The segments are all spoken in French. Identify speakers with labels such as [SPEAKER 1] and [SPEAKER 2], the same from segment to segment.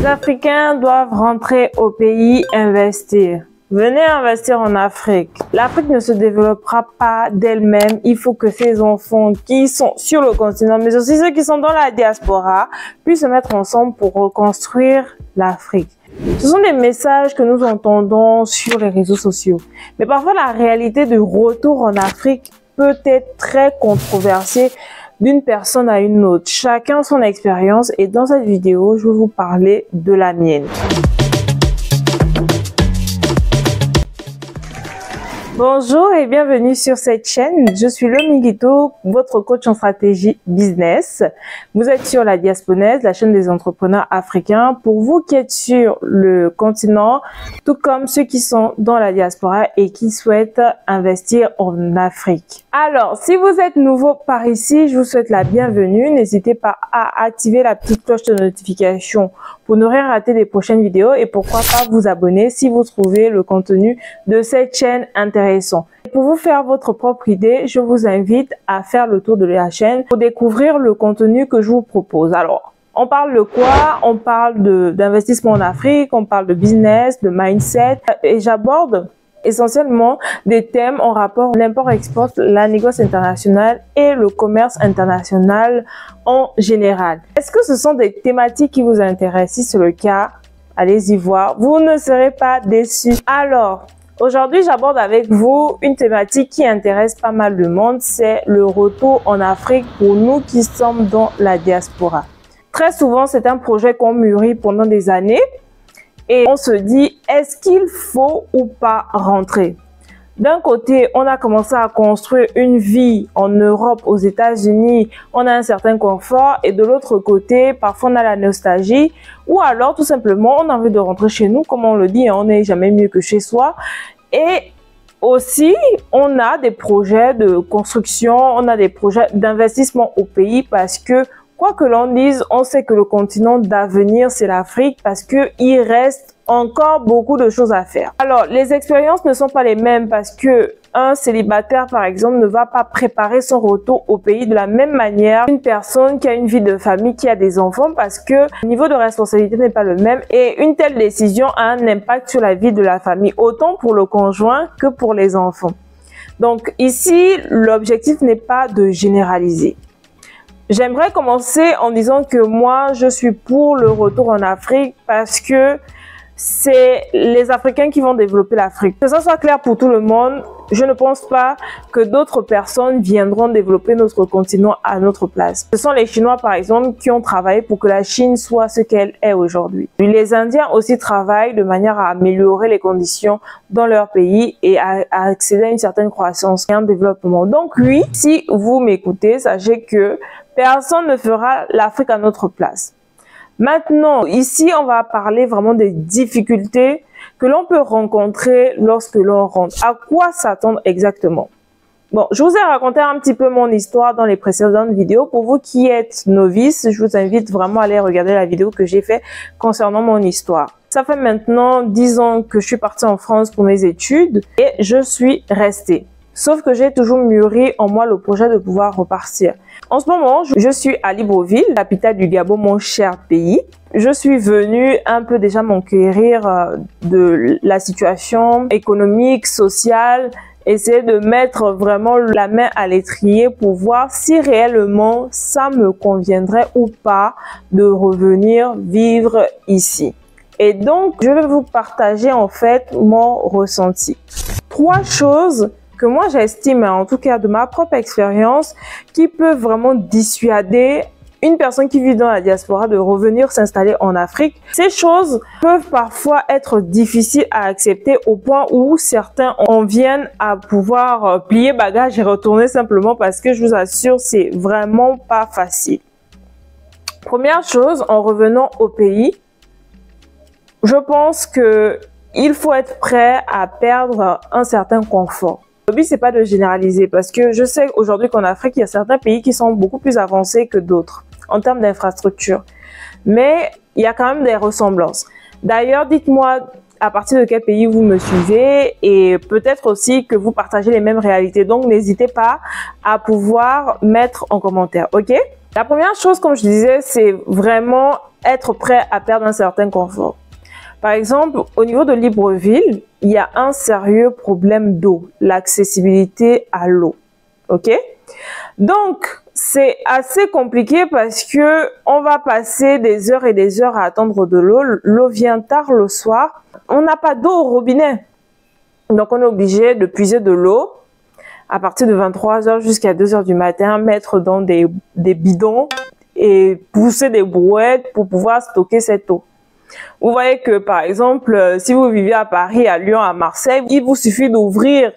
[SPEAKER 1] Les Africains doivent rentrer au pays investir. Venez investir en Afrique. L'Afrique ne se développera pas d'elle-même. Il faut que ces enfants qui sont sur le continent, mais aussi ceux qui sont dans la diaspora, puissent se mettre ensemble pour reconstruire l'Afrique. Ce sont des messages que nous entendons sur les réseaux sociaux. Mais parfois, la réalité du retour en Afrique peut être très controversée d'une personne à une autre. Chacun son expérience et dans cette vidéo, je vais vous parler de la mienne. Bonjour et bienvenue sur cette chaîne. Je suis Lomi Guito, votre coach en stratégie business. Vous êtes sur la Diasponaise, la chaîne des entrepreneurs africains. Pour vous qui êtes sur le continent, tout comme ceux qui sont dans la diaspora et qui souhaitent investir en Afrique. Alors, si vous êtes nouveau par ici, je vous souhaite la bienvenue. N'hésitez pas à activer la petite cloche de notification pour ne rien rater des prochaines vidéos et pourquoi pas vous abonner si vous trouvez le contenu de cette chaîne intéressant. Pour vous faire votre propre idée, je vous invite à faire le tour de la chaîne pour découvrir le contenu que je vous propose. Alors, on parle de quoi? On parle d'investissement en Afrique, on parle de business, de mindset et j'aborde essentiellement des thèmes en rapport l'import-export, la négociation internationale et le commerce international en général. Est-ce que ce sont des thématiques qui vous intéressent? Si c'est le cas, allez-y voir. Vous ne serez pas déçus. Alors, aujourd'hui, j'aborde avec vous une thématique qui intéresse pas mal de monde. C'est le retour en Afrique pour nous qui sommes dans la diaspora. Très souvent, c'est un projet qu'on mûrit pendant des années. Et on se dit, est-ce qu'il faut ou pas rentrer? D'un côté, on a commencé à construire une vie en Europe, aux États-Unis, on a un certain confort. Et de l'autre côté, parfois on a la nostalgie. Ou alors, tout simplement, on a envie de rentrer chez nous. Comme on le dit, on n'est jamais mieux que chez soi. Et aussi, on a des projets de construction, on a des projets d'investissement au pays parce que quoi que l'on dise, on sait que le continent d'avenir, c'est l'Afrique parce que il reste encore beaucoup de choses à faire. Alors, les expériences ne sont pas les mêmes parce que un célibataire, par exemple, ne va pas préparer son retour au pays de la même manière qu'une personne qui a une vie de famille, qui a des enfants parce que le niveau de responsabilité n'est pas le même et une telle décision a un impact sur la vie de la famille, autant pour le conjoint que pour les enfants. Donc ici, l'objectif n'est pas de généraliser. J'aimerais commencer en disant que moi, je suis pour le retour en Afrique parce que c'est les Africains qui vont développer l'Afrique. Que ça soit clair pour tout le monde, je ne pense pas que d'autres personnes viendront développer notre continent à notre place. Ce sont les Chinois, par exemple, qui ont travaillé pour que la Chine soit ce qu'elle est aujourd'hui. Les Indiens aussi travaillent de manière à améliorer les conditions dans leur pays et à accéder à une certaine croissance et un développement. Donc oui, si vous m'écoutez, sachez que personne ne fera l'Afrique à notre place. Maintenant, ici, on va parler vraiment des difficultés que l'on peut rencontrer lorsque l'on rentre. À quoi s'attendre exactement? Bon, je vous ai raconté un petit peu mon histoire dans les précédentes vidéos. Pour vous qui êtes novices, je vous invite vraiment à aller regarder la vidéo que j'ai faite concernant mon histoire. Ça fait maintenant 10 ans que je suis partie en France pour mes études et je suis restée. Sauf que j'ai toujours mûri en moi le projet de pouvoir repartir. En ce moment, je suis à Libreville, capitale du Gabon, mon cher pays. Je suis venue un peu déjà m'enquérir de la situation économique, sociale, essayer de mettre vraiment la main à l'étrier pour voir si réellement ça me conviendrait ou pas de revenir vivre ici. Et donc, je vais vous partager en fait mon ressenti. 3 choses que moi j'estime, en tout cas de ma propre expérience, qui peut vraiment dissuader une personne qui vit dans la diaspora de revenir s'installer en Afrique. Ces choses peuvent parfois être difficiles à accepter au point où certains en viennent à pouvoir plier bagage et retourner simplement parce que je vous assure, c'est vraiment pas facile. Première chose, en revenant au pays, je pense que il faut être prêt à perdre un certain confort. Le but, c'est pas de généraliser parce que je sais aujourd'hui qu'en Afrique, il y a certains pays qui sont beaucoup plus avancés que d'autres en termes d'infrastructure. Mais il y a quand même des ressemblances. D'ailleurs, dites-moi à partir de quel pays vous me suivez et peut-être aussi que vous partagez les mêmes réalités. Donc, n'hésitez pas à pouvoir mettre en commentaire, ok? La première chose, comme je disais, c'est vraiment être prêt à perdre un certain confort. Par exemple, au niveau de Libreville, il y a un sérieux problème d'eau, l'accessibilité à l'eau. OK? Donc, c'est assez compliqué parce que on va passer des heures et des heures à attendre de l'eau. L'eau vient tard le soir. On n'a pas d'eau au robinet. Donc, on est obligé de puiser de l'eau à partir de 23 heures jusqu'à 2 heures du matin, mettre dans des bidons et pousser des brouettes pour pouvoir stocker cette eau. Vous voyez que, par exemple, si vous vivez à Paris, à Lyon, à Marseille, il vous suffit d'ouvrir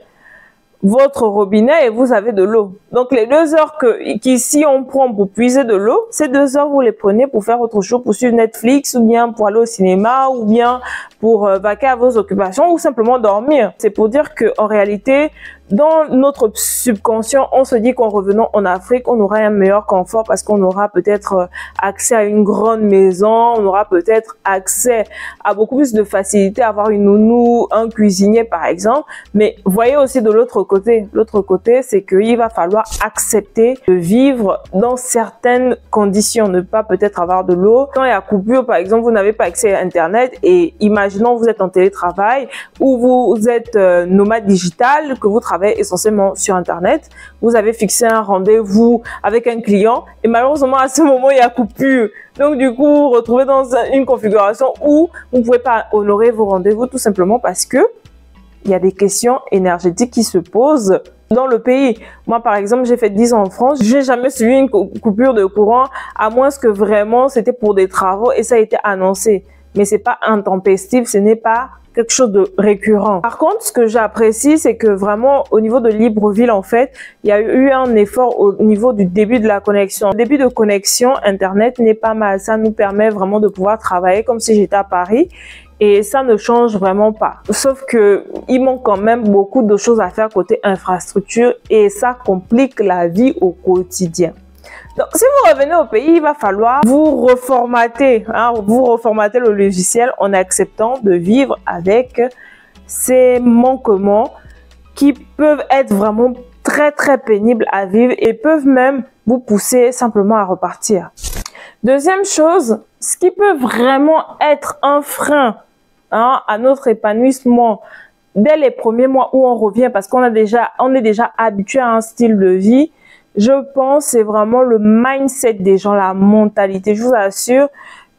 [SPEAKER 1] votre robinet et vous avez de l'eau. Donc, les 2 heures qu'ici on prend pour puiser de l'eau, ces 2 heures, vous les prenez pour faire autre chose, pour suivre Netflix, ou bien pour aller au cinéma, ou bien pour vaquer à vos occupations, ou simplement dormir. C'est pour dire que, en réalité, dans notre subconscient, on se dit qu'en revenant en Afrique, on aura un meilleur confort parce qu'on aura peut-être accès à une grande maison, on aura peut-être accès à beaucoup plus de facilité à avoir une nounou, un cuisinier par exemple. Mais voyez aussi de l'autre côté. L'autre côté, c'est qu'il va falloir accepter de vivre dans certaines conditions, ne pas peut-être avoir de l'eau. Quand il y a coupure, par exemple, vous n'avez pas accès à Internet et imaginons vous êtes en télétravail ou vous êtes nomade digital, que vous travaillez essentiellement sur Internet, vous avez fixé un rendez-vous avec un client et malheureusement à ce moment il y a coupure. Donc du coup vous vous retrouvez dans une configuration où vous ne pouvez pas honorer vos rendez-vous tout simplement parce que il y a des questions énergétiques qui se posent dans le pays. Moi, par exemple, j'ai fait 10 ans en France. J'ai jamais suivi une coupure de courant à moins que vraiment c'était pour des travaux et ça a été annoncé. Mais c'est pas intempestif, ce n'est pas quelque chose de récurrent. Par contre, ce que j'apprécie, c'est que vraiment, au niveau de Libreville, en fait, il y a eu un effort au niveau du début de la connexion. Le début de connexion Internet n'est pas mal. Ça nous permet vraiment de pouvoir travailler comme si j'étais à Paris. Et ça ne change vraiment pas. Sauf que il manque quand même beaucoup de choses à faire côté infrastructure et ça complique la vie au quotidien. Donc, si vous revenez au pays, il va falloir vous reformater, vous reformater le logiciel en acceptant de vivre avec ces manquements qui peuvent être vraiment très très pénibles à vivre et peuvent même vous pousser simplement à repartir. Deuxième chose, ce qui peut vraiment être un frein à notre épanouissement dès les premiers mois où on revient parce qu'on est déjà habitué à un style de vie, je pense c'est vraiment le mindset des gens, la mentalité. Je vous assure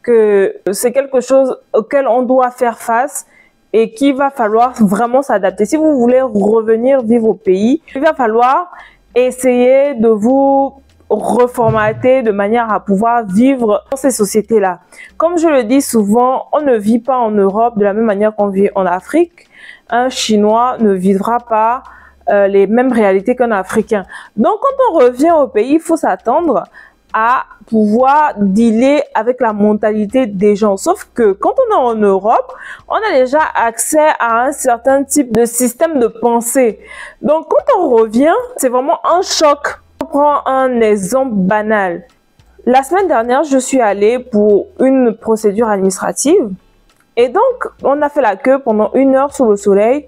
[SPEAKER 1] que c'est quelque chose auquel on doit faire face et qu'il va falloir vraiment s'adapter. Si vous voulez revenir vivre au pays, il va falloir essayer de vous reformater de manière à pouvoir vivre dans ces sociétés-là. Comme je le dis souvent, on ne vit pas en Europe de la même manière qu'on vit en Afrique. Un Chinois ne vivra pas les mêmes réalités qu'un Africain. Donc, quand on revient au pays, il faut s'attendre à pouvoir dealer avec la mentalité des gens. Sauf que quand on est en Europe, on a déjà accès à un certain type de système de pensée. Donc, quand on revient, c'est vraiment un choc. On prend un exemple banal. La semaine dernière, je suis allée pour une procédure administrative et donc, on a fait la queue pendant 1 heure sous le soleil.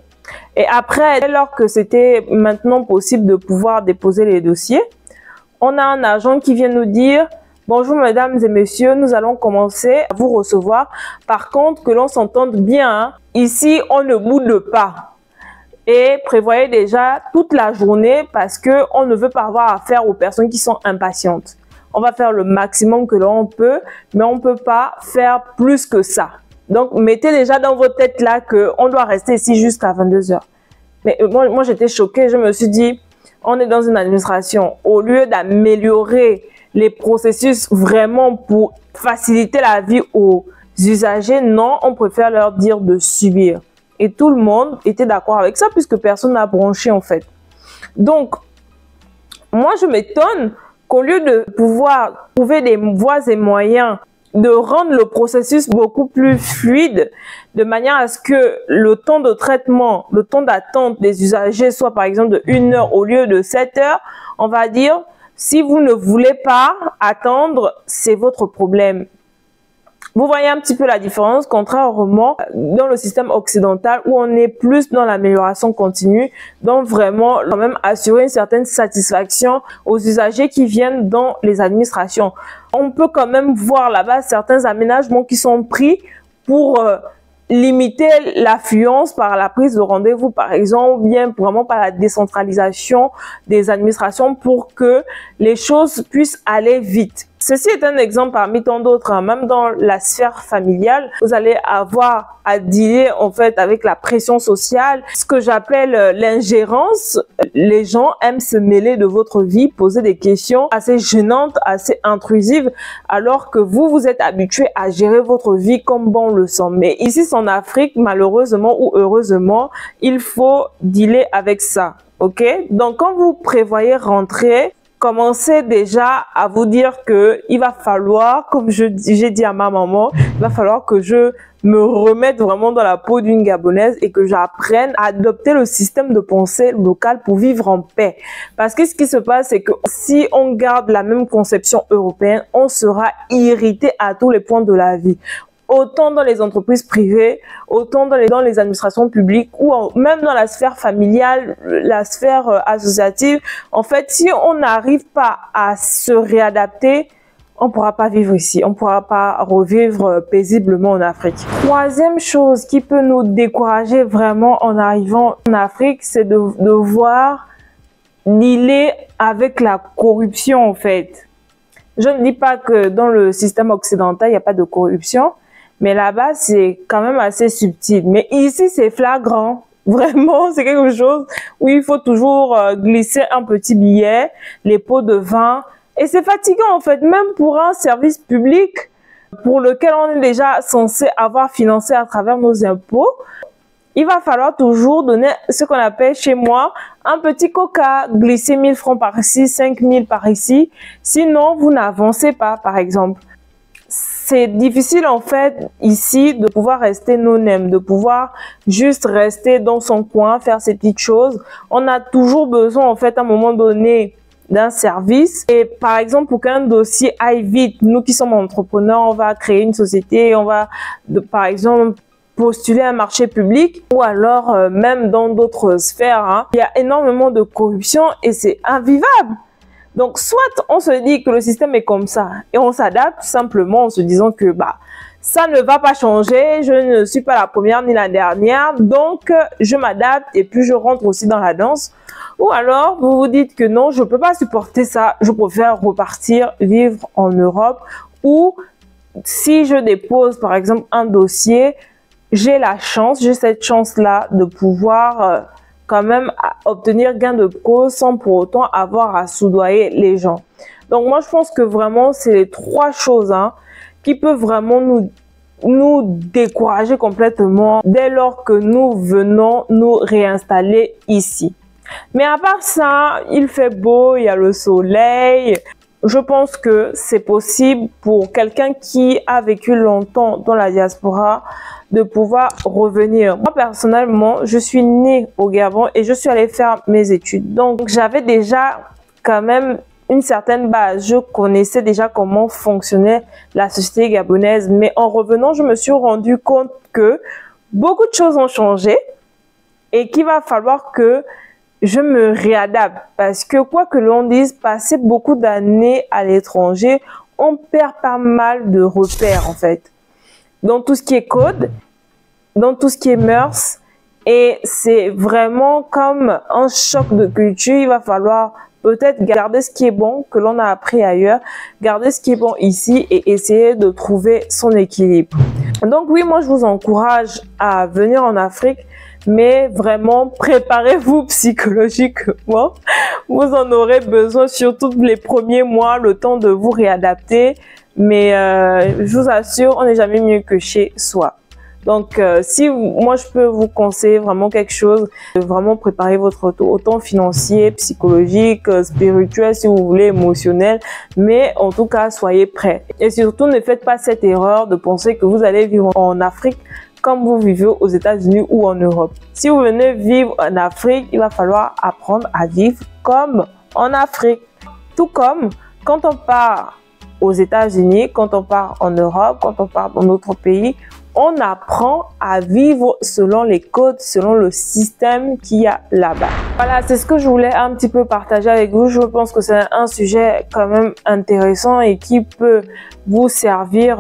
[SPEAKER 1] Et après, alors que c'était maintenant possible de pouvoir déposer les dossiers, on a un agent qui vient nous dire « Bonjour mesdames et messieurs, nous allons commencer à vous recevoir. Par contre, que l'on s'entende bien, ici on ne boude pas. » Et prévoyez déjà toute la journée parce que on ne veut pas avoir affaire aux personnes qui sont impatientes. On va faire le maximum que l'on peut, mais on ne peut pas faire plus que ça. Donc, mettez déjà dans votre tête là qu'on doit rester ici jusqu'à 22 heures. Mais moi j'étais choquée. Je me suis dit, on est dans une administration. Au lieu d'améliorer les processus vraiment pour faciliter la vie aux usagers, non, on préfère leur dire de subir. Et tout le monde était d'accord avec ça puisque personne n'a bronché en fait. Donc, moi je m'étonne qu'au lieu de pouvoir trouver des voies et moyens de rendre le processus beaucoup plus fluide, de manière à ce que le temps de traitement, le temps d'attente des usagers soit par exemple de 1 heure au lieu de 7 heures, on va dire, si vous ne voulez pas attendre, c'est votre problème. Vous voyez un petit peu la différence, contrairement dans le système occidental où on est plus dans l'amélioration continue, donc vraiment quand même assurer une certaine satisfaction aux usagers qui viennent dans les administrations. On peut quand même voir là-bas certains aménagements qui sont pris pour limiter l'affluence par la prise de rendez-vous, par exemple, ou bien vraiment par la décentralisation des administrations pour que les choses puissent aller vite. Ceci est un exemple parmi tant d'autres, hein. Même dans la sphère familiale, vous allez avoir à dealer en fait avec la pression sociale, ce que j'appelle l'ingérence. Les gens aiment se mêler de votre vie, poser des questions assez gênantes, assez intrusives, alors que vous êtes habitué à gérer votre vie comme bon le sent. Mais ici, en Afrique, malheureusement ou heureusement, il faut dealer avec ça. Ok? Donc, quand vous prévoyez rentrer, commencez déjà à vous dire que il va falloir, comme j'ai dit à ma maman, il va falloir que je me remette vraiment dans la peau d'une Gabonaise et que j'apprenne à adopter le système de pensée local pour vivre en paix. Parce que ce qui se passe, c'est que si on garde la même conception européenne, on sera irrité à tous les points de la vie. Autant dans les entreprises privées, autant dans les administrations publiques ou même dans la sphère familiale, la sphère associative. En fait, si on n'arrive pas à se réadapter, on pourra pas vivre ici, on pourra pas revivre paisiblement en Afrique. Troisième chose qui peut nous décourager vraiment en arrivant en Afrique, c'est de voir dealer avec la corruption en fait. Je ne dis pas que dans le système occidental, il n'y a pas de corruption. Mais là-bas, c'est quand même assez subtil. Mais ici, c'est flagrant. Vraiment, c'est quelque chose où il faut toujours glisser un petit billet, les pots de vin. Et c'est fatigant, en fait, même pour un service public pour lequel on est déjà censé avoir financé à travers nos impôts. Il va falloir toujours donner ce qu'on appelle chez moi un petit coca, glisser 1000 francs par ici, 5000 par ici. Sinon, vous n'avancez pas, par exemple. C'est difficile en fait ici de pouvoir rester no-name, de pouvoir juste rester dans son coin, faire ses petites choses. On a toujours besoin en fait à un moment donné d'un service. Et par exemple, pour qu'un dossier aille vite, nous qui sommes entrepreneurs, on va créer une société, on va par exemple postuler un marché public ou alors même dans d'autres sphères, hein, il y a énormément de corruption et c'est invivable. Donc, soit on se dit que le système est comme ça et on s'adapte simplement en se disant que ça ne va pas changer, je ne suis pas la première ni la dernière, donc je m'adapte et puis je rentre aussi dans la danse. Ou alors, vous vous dites que non, je peux pas supporter ça, je préfère repartir vivre en Europe ou si je dépose par exemple un dossier, j'ai cette chance-là de pouvoir quand même obtenir gain de cause sans pour autant avoir à soudoyer les gens. Donc moi je pense que vraiment c'est les trois choses qui peuvent vraiment nous décourager complètement dès lors que nous venons nous réinstaller ici. Mais à part ça, il fait beau, il y a le soleil. Je pense que c'est possible pour quelqu'un qui a vécu longtemps dans la diaspora de pouvoir revenir. Moi, personnellement, je suis née au Gabon et je suis allée faire mes études. Donc, j'avais déjà quand même une certaine base. Je connaissais déjà comment fonctionnait la société gabonaise. Mais en revenant, je me suis rendu compte que beaucoup de choses ont changé et qu'il va falloir que je me réadapte. Parce que quoi que l'on dise, passer beaucoup d'années à l'étranger, on perd pas mal de repères en fait. Dans tout ce qui est code, dans tout ce qui est mœurs. Et c'est vraiment comme un choc de culture. Il va falloir peut-être garder ce qui est bon que l'on a appris ailleurs, garder ce qui est bon ici et essayer de trouver son équilibre. Donc oui, moi je vous encourage à venir en Afrique, mais vraiment préparez-vous psychologiquement. Vous en aurez besoin surtout les premiers mois, le temps de vous réadapter. Mais je vous assure, on n'est jamais mieux que chez soi. Donc, moi, je peux vous conseiller vraiment quelque chose, de vraiment préparer votre retour, autant financier, psychologique, spirituel, si vous voulez, émotionnel. Mais en tout cas, soyez prêts. Et surtout, ne faites pas cette erreur de penser que vous allez vivre en Afrique comme vous vivez aux États-Unis ou en Europe. Si vous venez vivre en Afrique, il va falloir apprendre à vivre comme en Afrique. Tout comme quand on part aux États-Unis, quand on part en Europe, quand on part dans d'autres pays, on apprend à vivre selon les codes, selon le système qu'il y a là-bas. Voilà, c'est ce que je voulais un petit peu partager avec vous. Je pense que c'est un sujet quand même intéressant et qui peut vous servir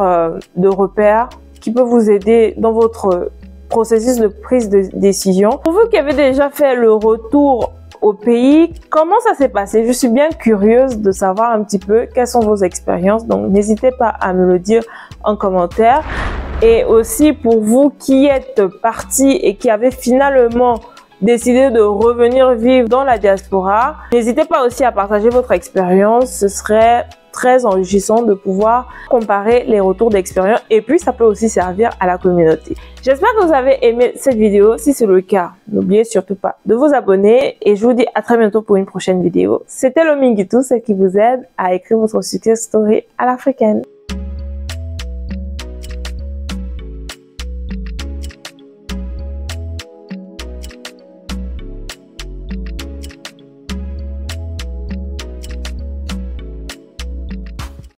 [SPEAKER 1] de repère, qui peut vous aider dans votre processus de prise de décision. Pour vous qui avez déjà fait le retour au pays, comment ça s'est passé? Je suis bien curieuse de savoir un petit peu quelles sont vos expériences. Donc, n'hésitez pas à me le dire en commentaire. Et aussi pour vous qui êtes partis et qui avez finalement décidé de revenir vivre dans la diaspora, n'hésitez pas aussi à partager votre expérience. Ce serait très enrichissant de pouvoir comparer les retours d'expérience et puis ça peut aussi servir à la communauté. J'espère que vous avez aimé cette vidéo. Si c'est le cas, n'oubliez surtout pas de vous abonner et je vous dis à très bientôt pour une prochaine vidéo. C'était Lominguitou, celle qui vous aide à écrire votre success story à l'africaine.